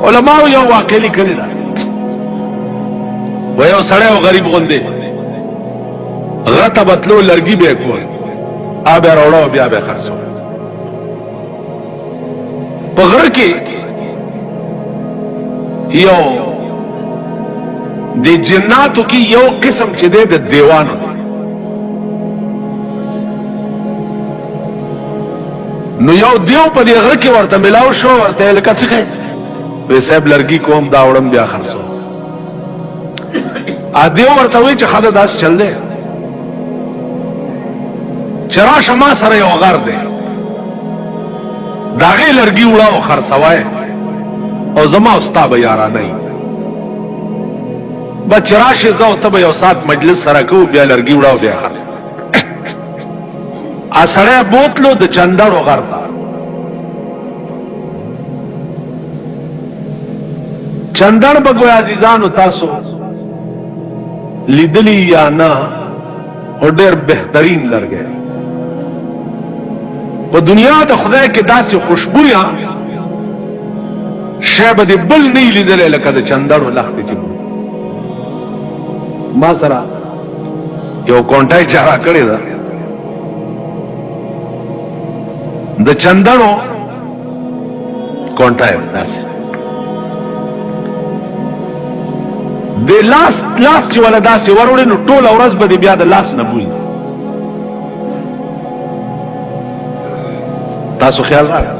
علماء یو واقع لیکلی ده و یو سړی و غریب غوندې غته بتلو لرګي به کول آب راوړو بیا به خرڅو په غره کې یو د جناتو کې یو قسم چې دی د دیوانو نو یو دیو په دې غره کې ورته ملاو شو ورته لکه څه کوي وې صاحب لرګي کوم دا وړم بیا خرڅو ا دیو ورته وی چې خدای داس چل دی چرا شما سره یو غر دی داغه لرګي وړاو خرڅوای او زما استاد یارانه بچراشه زو ته یو سات مجلس سره کو بیا لرګي وړاو بیا خرڅ اسړه بوتلو د چندړو غرتا چندړ بګوي عزیزانو تاسو لیدلی یا نه او ډېر بهترین لرګي په دنیا د خدای کې داسې خوشبویا شابه دی بل نه لیدل لکه د چندړو لخت چې ما سره یو کونټای چارا کړی دا د چندړو کونټای داسې د لاس چې ولا داسې وروړي نو ټول ورځ به بیا د لاس نه بوي تاسو خیال راغی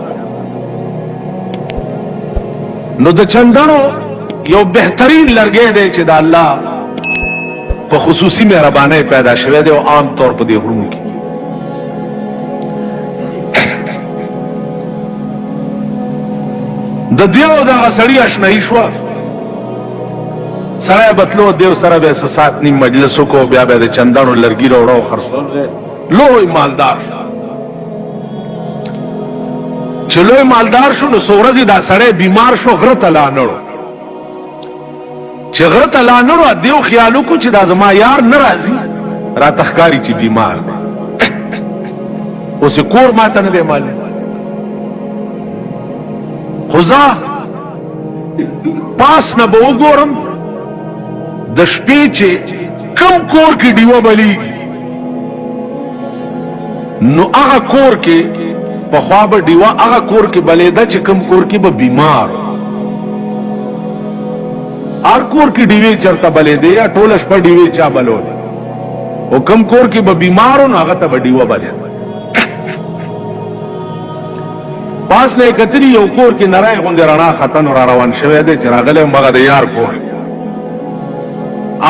نو د چندړو یو بهترین لرګی دی چې د الله په خصوصي مهرباني پیدا شوی دی او عام طور په دې غرونو کې د دیو د غسړی آشنایی شو سره بتلو دیو سره به سات نیم مجلسو کو بیا به د چندانو لرګي وروړو خرڅول لوی مالدار چلوی مالدار شو نو سورزی دا سړی بیمار شو غره ته لاندړو چې غره ته لاندړو دیو خیالو کو چې دا زما یار ناراضي را تخکاری چې بیمار دی اوس کور ماته نه دی مال خدا پاس نه به وګورم د شپې چې کم کور کې دیو بلی نو هغه کور کې په خوا به دیوا هغه کور کې بلیدا چې کم کور کې به بیمار هر کور کې دیوی چرته بلیدې یا ټول شپه دیوی چا بلول او کم کور کې به بیمارو نو هغه ته به دیوا بلید پاس نه کتری یو کور کې نړۍ غوندې رڼا ختن را روان شوی دی چې راغله مغه د یار کور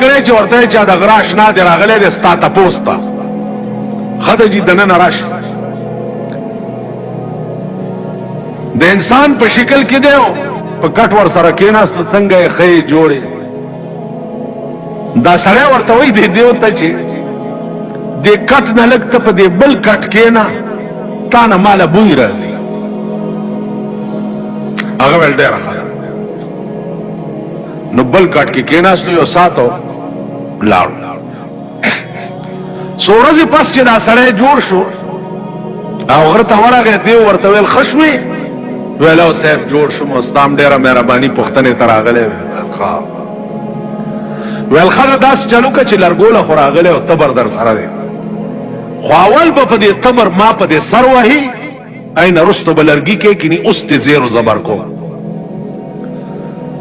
کړي چې ورته چا د غراش نه دی راغله د ستا تپوستا خدای دې دنه راش د انسان په شکل کې دیو په کټ ور سره کېنا څنګه خې جوړي دا سره ورته وای دی دیو ته چې د کټ نه لګته په دې بل کټ کېنا تا نه مال بوی راځي هغه ول ډیر نو بل کټ کې کېناستو یو ساتو لاړ سورزي پس چې دا سره جوړ شو او ورته ورغه دی ورته ویل خشمي ویلو صاحب جوړ شو مستام ډیره مهرباني پښتنه تراغله ویل خره داس چلو که چې لرګوله خوراغله او تبر در سره دی خو اول په دې تبر ما په دې سر وهي اين رستو بلرګي کې کینی اوس ته زیر زبر کو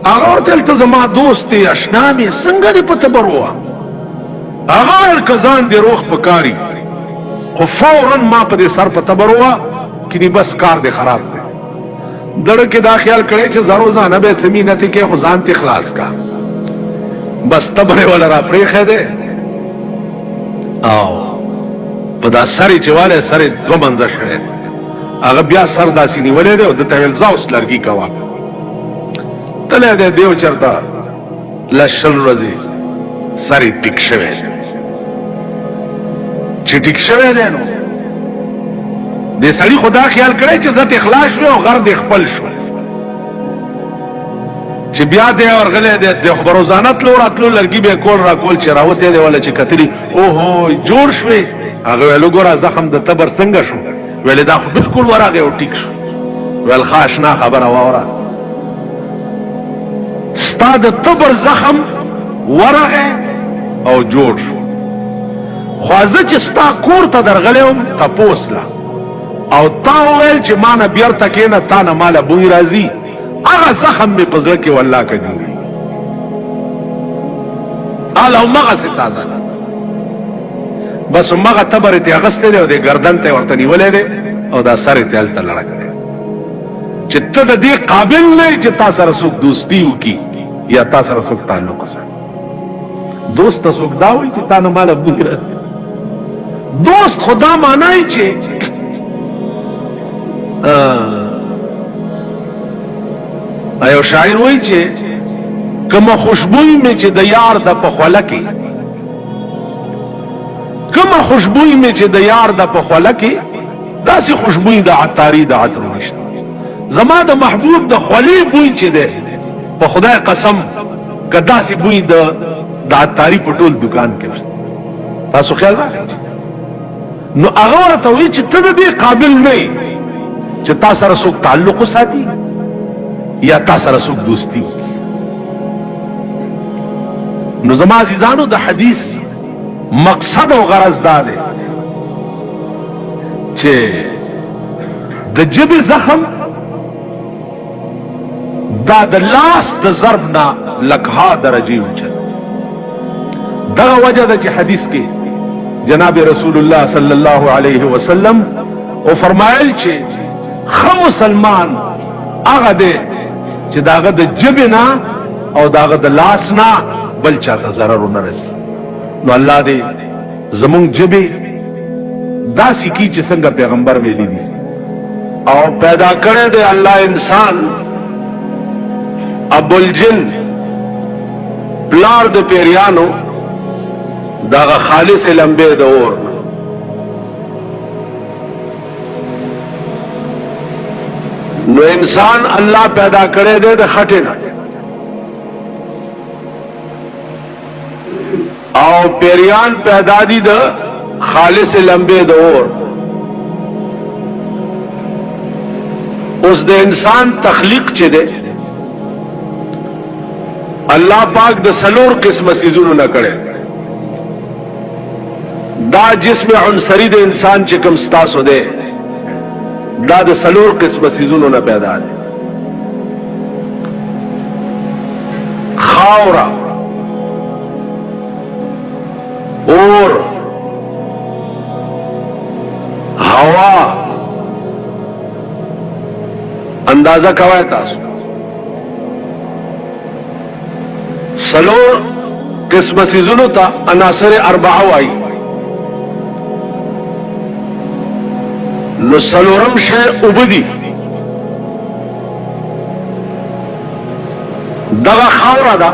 هغه ورته زما دوست آشنا می څنګه دې په تبر وه هغه کزان دی روح پکاري خو فورا ما په دې سر په تبر وه کینی بس کار دې خراب دی دړه کې دا خیال کړي چې زارو ځانه به زمينته کې خو ځان ته خلاص کا بس تبره ولا را پرېخه ده او په دا سری چواله سری دو منځ شوه هغه بیا سر داسې نیولې ده او د تل زاوس لرګي کوا تله ده دیو چرتا لشل رضی سری ټیک شوه چې ټیک شوه ده نو د سړي خدا خیال کړي چې ذات اخلاص شو او غرض خپل شو چې بیا دې ورغله دې خبروزانت لور اتلو لرګي به کول را کول چې راوته دی ولا چې کتري او هو جوړ شوي هغه له ګوره زخم د تبر څنګه شو ویل دا خو بالکل ورغه او ټیک شو ول خاص نه خبره واره دا د تبر زخم ورغه او جوړ شو. خوازه چې ستا کور ته درغلم تپوس لا او تا ویل چې ما نه بیرته کېنه تا نه ماله بوی راځي، هغه زخم مې په زړه کې والله که جوړي آل او مغسې تازه بس مغه تبر ته اغسطې دی او د گردن ته ورته نیولې دی او دا سر ته هلته لړک دی چې ته د دې قابل نه چې تا سره څوک دوستي وکړي یا تا سره څوک تعلق سره. دوست ته څوک دا وایي چې تا نه ماله بوی راځي. دوست خدا معنی چې ایو شاعر وایي چې کما خوشبوئی میں چې د یار د په خوله کې کما خوشبوئی میں چې د یار د په خوله کې داسې خوشبوئی د عطاري د عطر نشته. زما د محبوب د خولې بوی چې ده په خدای قسم که داسې بوی د عطاري په ټول دکان کې نشته. تاسو خیال راغلی نو هغه ورته وایي چې ته د دې قابل نه یې چې تا سره څوک تعلق وساتي یا تا سره څوک دوستي. نو زما عزیزانو د حدیث مقصد او غرض دا دی چې د جبې زخم دا د لاس د ضرب نه لکها درجې اوچت. دغه وجه ده چې حدیث کې جناب رسول الله صلی الله علیه وسلم او فرمایل چې خو مسلمان هغه دی چې داغه د جبې نه او داغه د لاس نه بل چاته ضرر نه رسي. نو الله دې زمونږ جبې داسې کی چې څنګه پیغمبر ویلي دي او پیدا کړی دی الله انسان ابوالجن پلار د پیریانو داغه خالص لمبه د اور. نو انسان الله پیدا کړی دی د خټې نه او پیریان پیدا دي د خالص لمبه د اور. اوس د انسان تخلیق چې ده الله پاک د سلور قسم سيزونو نه کړي. دا جسم عنصری د انسان چې کوم ستاسو ده دا د سلور قسم سيزونو نه پیدا دي. خاورا، اور، هوا. اندازہ کوي تاسو سلور قسم سيزونو ته عناصر اربعه وایي. نو سلورم شی اوبدي دغه خاورا ده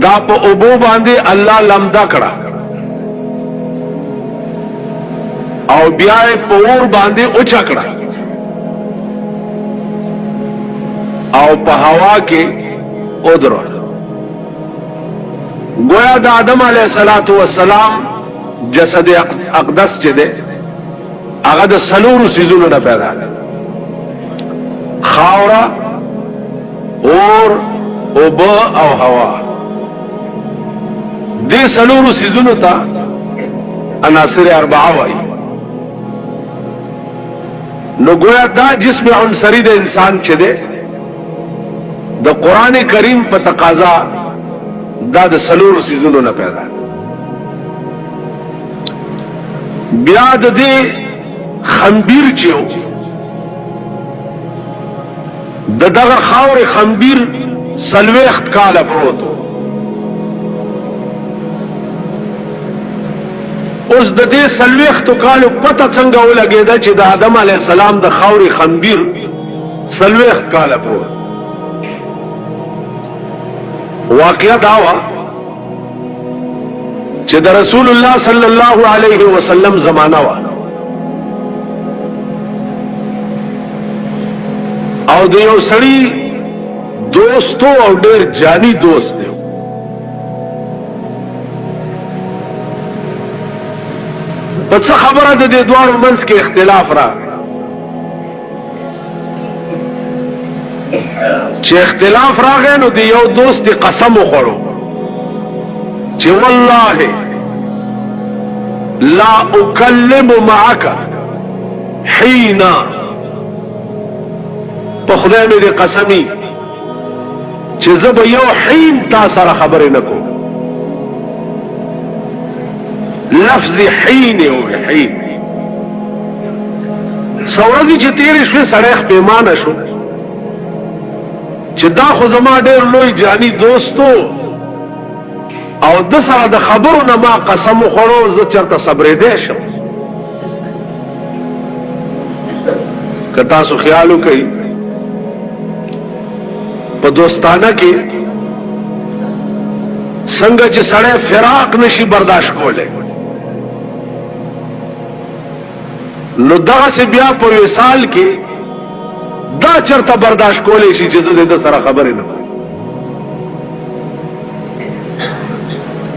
دا په اوبو باندې الله لمدا کړه او بیا په اور باندې اوچا کړه او په هوا کې اودرو. گویا د آدم علیه السلام جسد اقدس چې ده هغه د سلورو سيزونو نه پیدا ده. خاورا، اور، اوبه او هوا. دې سلورو سيزونو ته عناصر اربعه وایي. نو گویا دا جسم عنصری د انسان چې ده د قران کریم په تقاضا دا د سلورو سيزونو نه پیدا ده. بیا د دې خنبیر چې د دغه خاور خنبیر سلويخت کاله پروت. اوس د دې سلويخت کالو پته څنګه ولګېده چې د آدم علیه السلام د خاور خنبیر سلويخت کاله پروت. واقعا داوا چې د رسول الله صلی الله علیه وسلم زمانہ وا او د یو سړي دوستو او ډېر جانی دوست دی. په څه خبره د دې دوه منځ کې اختلاف را چې اختلاف راغی نو د یو دوست قسم وخوړو چې والله لا اکلم معك حين په خدای مې دې قسمی چې زه به یو حین تا سره خبرې نه کوم. لفظ حین او حین سورځي چې تیرې شوې سړی پیمانه شو چې دا خو زما ډېر لوی جانی دوستو او د سره د خبرو نه ما قسم وخوړو زه چېرته صبرېدی شم. که تاسو خیال وکئ په دوستانه کې څنګه چې سړی فراق نشي برداشت کولی نو دغسې بیا په وصال کې دا چرته برداشت کولی شي چې زه د سره خبرې نه کوم.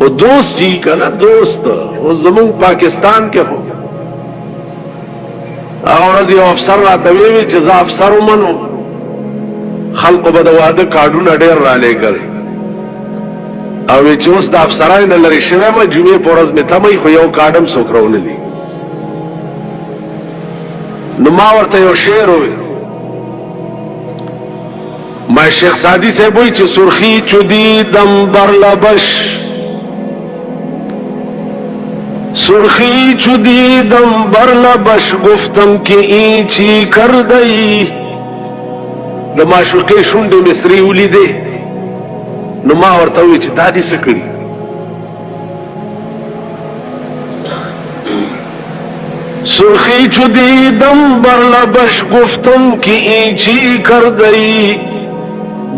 او دوست جی کنه دوست او زمون پاکستان کې هو هغه ورځ یو افسر راته ویل چې زه افسر ومنو خلقو به د واده کارډونه ډېر رالېږل او چې اوس د افسرانو نه لرې شوی یم جمعې په ورځ مې تمئ خو یو کارډ هم څوک راونه لي. نو ما ورته یو شعر وویل ما شیخ سعدی صاحب وایي چې سرخی چودی دم بر لبش سرخی چودی دم بر لبش گفتم که این چی کردئی د معشوقې شونډې مې سرې ولیدې نو ما ورته وویل چې دا دې څه کړي. سرخی چودی دم بر لبش گفتم که این چی کردئی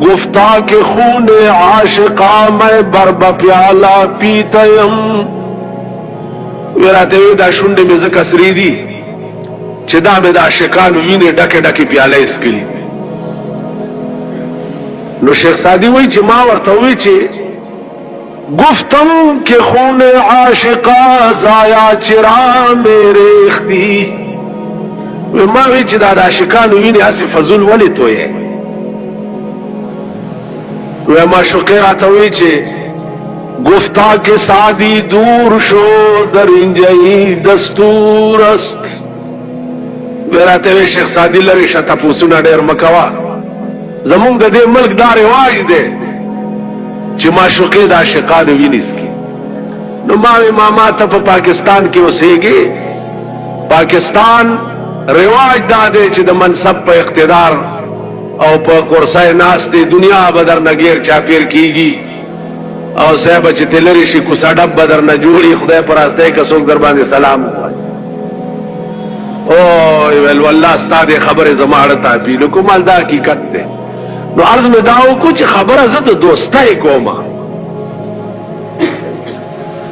گفتا کہ خون عاشقا میں بر بپیالا پیتیم وراته وی دا شونډې مې ځکه سرې دي چې دا مې د عاشقانو وینې ډکې ډکې پیاله اسکلي. نو شیخ سعدی وی چې ما ورته وی چې گفتم کہ خون عاشقا ضایا چرا میرے اختی ما وی چې دا د عاشقانو وینې هسې فضول ولې تویې و معشوقه راته وی چې گفتا که سعدی دور شو در اینجایی دستور است وراته وی شیخ سعدی لري شته پوسونه ډېر مکوا زمونږ د دې ملک دا رواج دی چې معشوقه د عاشقانو وینې څکي. نو ما وی ماما ته په پاکستان کې اوسېږي پاکستان رواج دا دی چې د منصب په اقتدار او په کورسای ناس دی دنیا بدر نګیر چاپیر کیږي او صاحب چې تلری شي کو ساډب بدر نه جوړي خدای پر استه که څوک در باندې سلام او ویل والله ستاسو خبره زماړه تعبیر کومال دا حقیقت ده. نو عرض مې داو کو چې خبره زه د دوستای کومه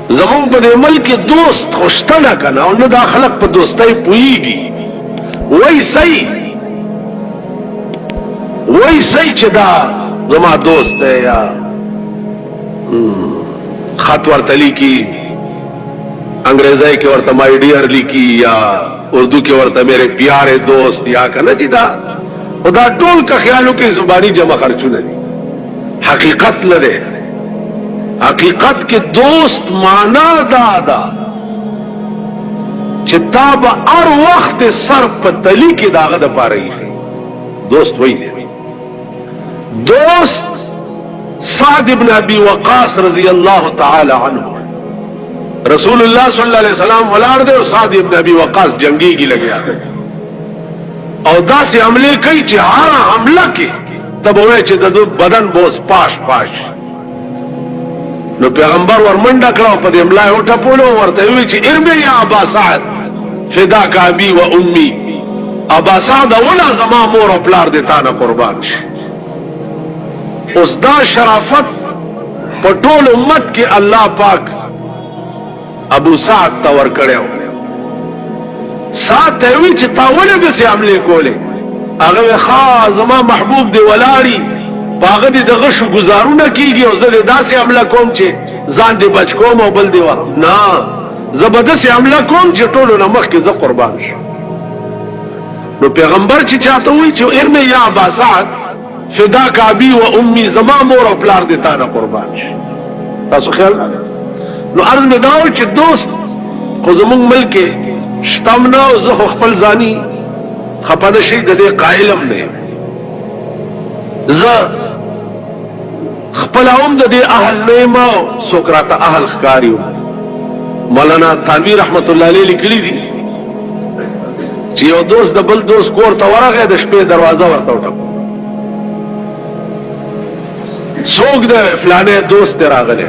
زمون په دې ملک دوست خوشتنه کنه او نه دا خلق په دوستای پويږي وای صحیح وای صحیح چې دا زما دوست دی یا خط ورته لیکي انګریزی کې ورته مای ډیر لیکي یا اردو کې ورته میرے پیارے دوست یا کنه چې دا خدا ټول کا خیالو کې زبانی جمع خرچونه دي حقیقت لره حقیقت کې دوست معنا دا چې تا به هر وخت سر په تلی کې داغه د پاره یې دوست وایي. دوست سعد ابن ابي وقاص رضی اللہ تعالی عنہ رسول اللہ صلی اللہ علیہ وسلم ولار دے سعد ابن ابي وقاص جنگی کی لگیا او دا سے حملے کئی چې هر حمله کې تب وای چې د بدن بوس پاش پاش نو پیغمبر ورمنډه کړو په دې حمله او ټپولو ورته وی چې ارمي یا ابا سعد فداك ابي و امي ابا سعد ولا زما مور او پلار دې تا نه قربان شي. اوس دا شرافت په ټول امت کې الله پاک ابو سعد تا ور کړو سات وی چې تاوله د سي عملې کوله هغه خاص زما محبوب دی ولاړی باغ دې دغه شو گزارونه کیږي او زه داسې عمله کوم چې ځان دې بچ کوم او بل دی ور نه زبردست عمله کوم چې ټولو نه مخکې زه قربان شم. نو پیغمبر چې چاته وی چې ارمه یا ابا سعد فداک ابي و امي، زما مور او پلار دې تا نه قربان شي. تاسو خیال نو عرض مې دا و چې دوست خو زمونږ ملک شتم نه او زه خپل ځاني خپه نه شي د دې قائلم نه زه خپل هم د دې اهل نه ما سقراط اهل ښکاریو. مولانا تانوی رحمت الله علیه لیکلی دي چې یو دوست د بل دوست کور ته ورغی د شپې دروازه ورته وټکو، څوک د فلانه دوست دی راغلی،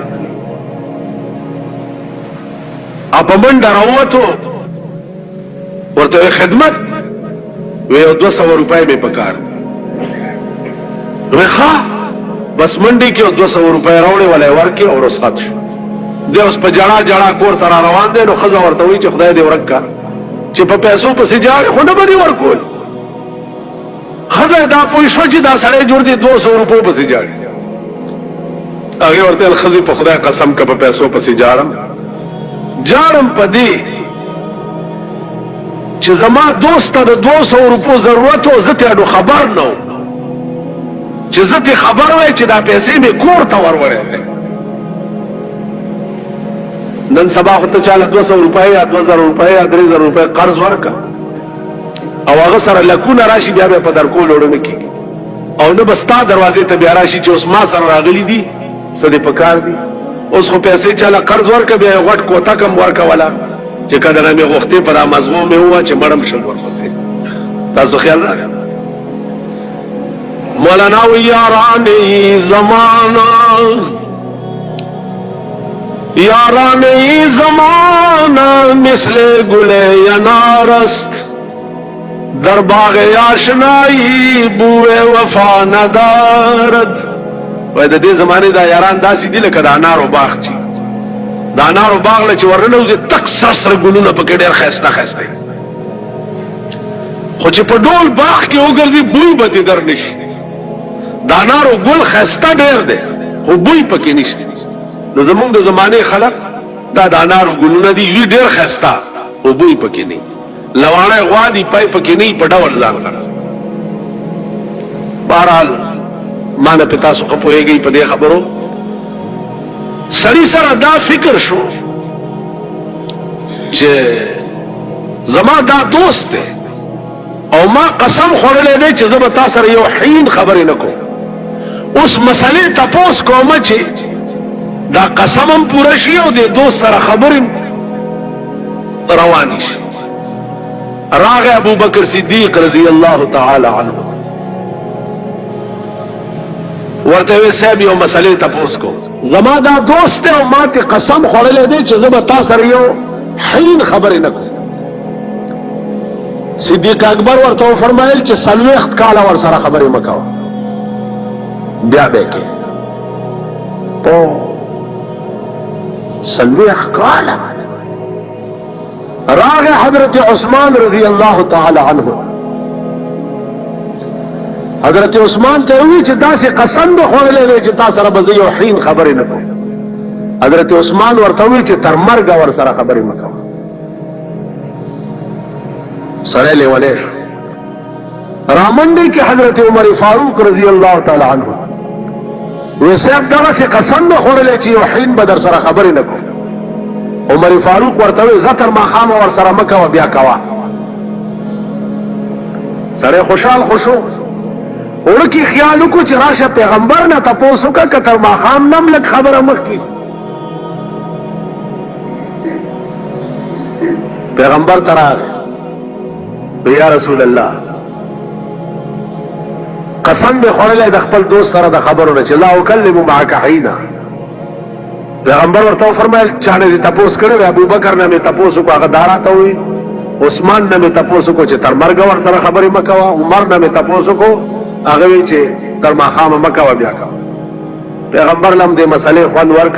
اپا منډه راووتو ورته خدمت وی 200 روپۍ مې پکار وی ښه بس منډي کې 200 روپۍ راوړې ولې ورکې او رخصت شو. دی اوس په جړا جړا کور ته را روان دی. نو ښځه ورته وایي چې خدای دې ورکه چې په پیسو پسې جاړې خو نه به دې ورکول. ښځه دا پوه شوه چې دا سړی جوړ دی 200 روپو پسې جاړي. هغې ورته ویل ښځې په خدای قسم که په پیسو پسې جاړم په دې چې زما دوست ته د 200 روپو ضرورت و، زه ته خبر نه وم چې زه ته خبر وای چې دا پیسې مې کور ته وروړې. نن سبا خو ته چاله 200 روپۍ یا 2000 روپۍ یا 3000 روپۍ قرض ورکا او هغه سره لکونه راشي بیا به په درکول وړنه کیږي او نه بستا دروازې ته بیا راشي چې اوس ما سره راغلي دي څه دې پکار دي. اوس خو پیسې چاله قرض ورکا بیا غټ کوتا کم ورکا ولا چې کله مې غوښتې پر مضمون مې هوا چې مړم شم ورپسې. تاسو خیال راغی مولانا و یارانی زمانہ یارانی زمانہ مثل گل ینارست در باغ آشنایی بوئے وفا ندارد. وای د دې زمانه دا یاران داسې دي لکه د انارو باغ چې د انارو باغ له چې ورننوځي تک سره ګلونه پکې ډېر ښایسته ښایسته خو چې په ډول باغ کې وګرځي بوی به دې در نشي. د انارو ګل ښایسته ډېر دی خو بوی پکې نشته. نو زمونږ د زمانه خلک دا د انارو ګلونه دي وی ډېر ښایسته خو بوی پکې نه لواړی غوا دي پای پکې نه په ډول ځان غرض. بهرحال ما نه پتا سو خپويږي په دې خبرو سړی سره دا فکر شو چې زما دا دوست دی او ما قسم خوړلې دی چې زه به تاسو سره یو حین خبرې نه کوم. اوس مسلې تپوس کوم چې دا قسمم پوره شي او د دوست سره خبرې روانې شي. راغی ابو بکر صدیق رضی الله تعالی عنه ورته وی صاحب یو مسئله تاسو کو زما دا دوست او ما ته قسم خوړلې دی چې زه به تاسو سره یو حین خبرې نه کوم. صدیق اکبر ورته فرمایل چې 40 کاله ور سره خبرې مکو بیا به کې په 40 کاله. راغ حضرت عثمان رضی اللہ تعالی عنہ حضرت عثمان ته وی چې دا سه قسم به خوړلې دی چې تاسو سره به یو حین خبرې نه کوم. حضرت عثمان ورته وی چې تر مرګ ور سره خبرې مکو. سره لیواله رامنډي کې حضرت عمر فاروق رضی اللہ تعالی عنہ وی صاحب دا سه قسم به خوړلې چې یو حین به در سره خبرې نه کوم. عمر فاروق ورته زتر ما خام ور سره مکه و بیا کوا. سره خوشحال خوشو ورکی خیال کو چې راشه پیغمبر نه تاسو کا کتر ما خام نم لک خبره مخکی. پیغمبر تراغ یا رسول الله قسم به خوړلې د خپل دوست سره د خبرونه چې لا اکلم معك حینا. پیغمبر ورته فرمایل چانه دې تاسو کړو ابو بکر نه مې تاسو کو هغه داراته وي عثمان نه مې تاسو کو چې تر مرګ ور سره خبرې مکوا عمر نه مې تاسو کو هغه وی چې تر ما خامه مکوا بیا کا. پیغمبر لم دې مسلې خوان ورک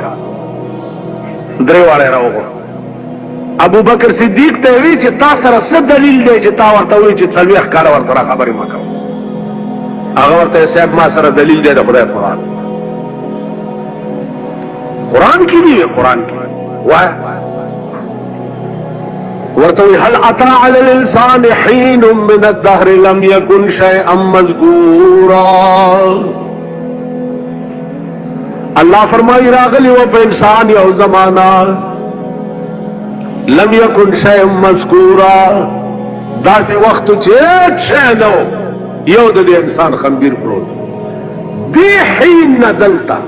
کا درې واړه راوغه. ابو بکر صدیق ته وی چې تاسو سره څه دلیل دی چې تا ورته وی چې 40 کال ور سره خبرې مکوا. هغه ورته صاحب ما سره دلیل دی د خدای قرآن کی بھی ہے. قرآن کی ورتوي هل أتى على الإنسان حين من الدهر لم يكن شيئا مذكورا. اللہ فرمائی راغلی و پہ انسان یو زمانہ لم يكن شيئا مذکورا، دا سے وقت چیت شے نو یو دے انسان خنبیر پروت دی حین ندلتا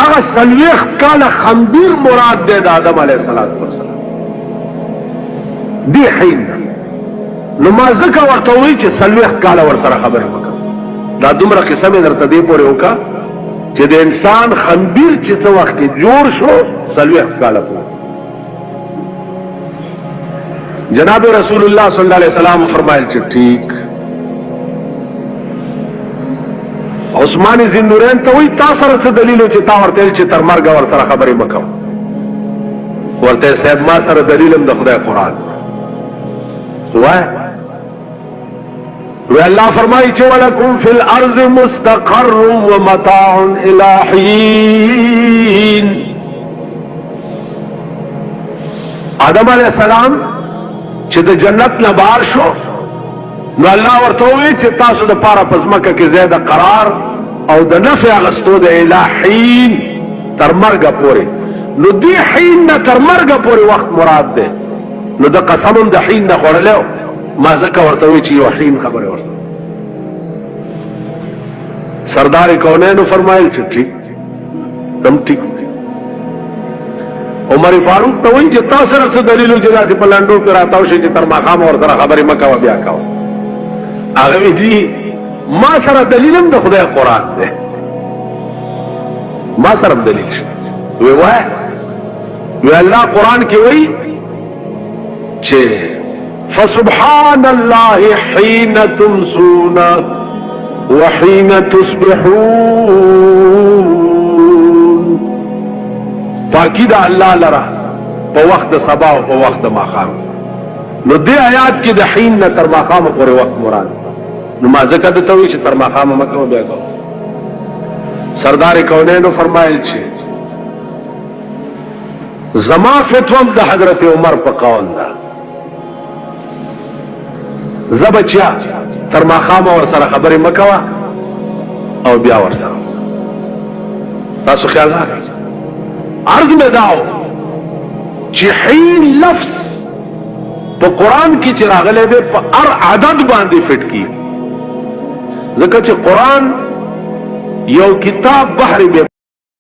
اغا سلویخ کالا خنبیر مراد دے دا آدم علیہ السلام دی حین نمازکا ورطوئی چه سلویخ کالا ورسر خبر مکا دا دمرا قسم در تدی پوری ہوکا چه دے انسان خنبیر چه چه وقت کی جور شو سلویخ کالا پوری. جناب رسول اللہ صلی اللہ علیہ وسلم فرمائل چه ٹھیک. عثمانی زندورین تا وی تا سر چه دلیلو چه تا ورطیل چه تر مرگا ورسر خبری مکا ورطیل سید ما سر دلیلم دا خدای قرآن اللہ فرمائی چه ولکم فی الارض مستقر ومتاع الى حین. آدم علیہ السلام چه دا جنت نبار شو نو اللہ ورطوئی چه تاسو دا پارا پزمکا کی زیادہ قرار او دا نفع اغسطو دا الى حین تر مرگا پوری. نو دی حین نا تر مرگا پوری وقت مراد دے نو دا قسمم دا حین نا خورلیو ما زکا ورطوئی چی یو حین خبر ورطو. سردار کونینو فرمائل چی ٹھیک تم ٹھیک. عمر فاروق توئی چی تاثر سے دلیلو جدا سی پلانڈو پر آتاو شی چی تر مقام ورطر خبری مکا و بیا کاو آغوی جی ما سر دلیلم دا خدای قرآن دے ما سرم دلیل شو وی اللہ قرآن کی وی چھے فسبحان اللہ حین تمسون وحین تصبحون. تاکید اللہ لرا پا وقت صبا و پا وقت ماقام. نو دی آیات کی دا حین نا تر ماقام پورے وقت مراد نو ما ذکر دتوی چھ تر ماقام مکہ بیا گو. سردار کونینو فرمائل چھے زما فتوم دا حضرت عمر پا قول دا زبچیا تر ماقام ور سره خبر مکوا او بیا ور سره تاسو خیال راغی. عرض میں داو چی حین لفظ پا قرآن کی چراغلے دے پا ار عدد باندی فٹ کی ذکر چی قرآن یو کتاب بحر بے